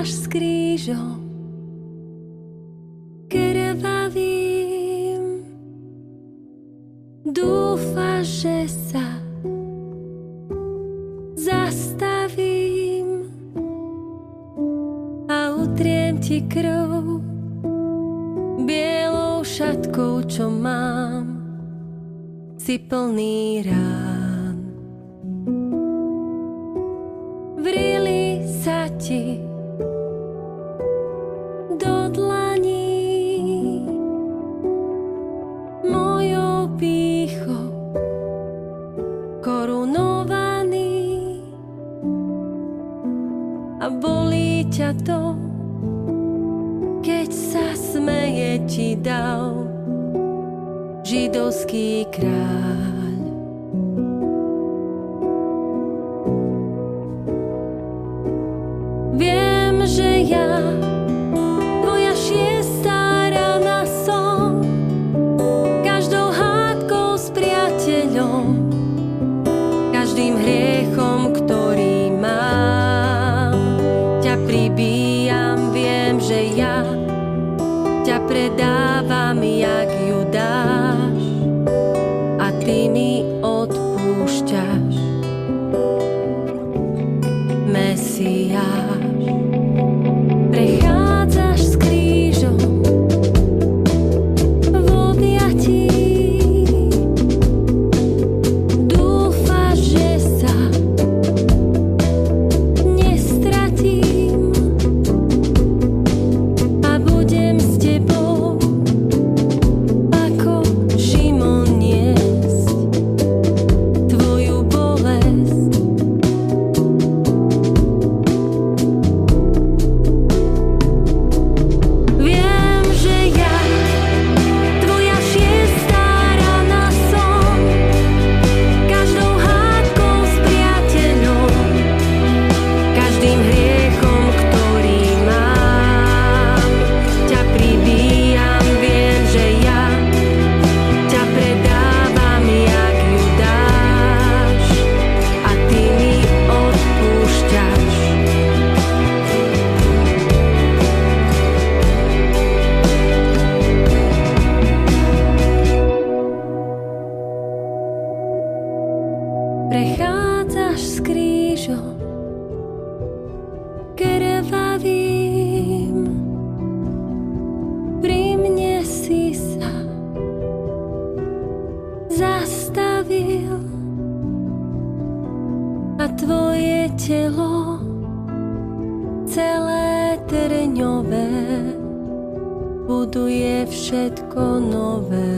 prechádzaš s krížom krvavým, dúfaš, že sa zastavím a utriem ti krv bielou šatkou, čo mám, si plný rán. Vrili sa ti do dlaní mojou pýchou korunovaný a bolí ťa to, keď sa smeje ti dav židovský kráľ. Viem, že ja tvoja šiestá rana som, každou hádkou s priateľom, každým hriechom, ktorý mám, ťa pribíjam. Viem, že ja ťa predávam jak Judáš a ty mi odpúšťaš, Mesiáš. Prechádzaš s krížom v objatí, dúfaš, že sa nestratím a budem s tebou ako Šimon niesť tvoju bolesť. Viem, že ja tvoja šiestá rana som, každou hádkou s priateľom, každým hriechom, ktorý mám, ťa pribíjam. Viem, že ja ťa predávam jak Judáš a ty mi odpúšťaš. Prechádzaš s krížom krvavým, pri mne si sa zastavil a tvoje telo celé trňové buduje všetko nové.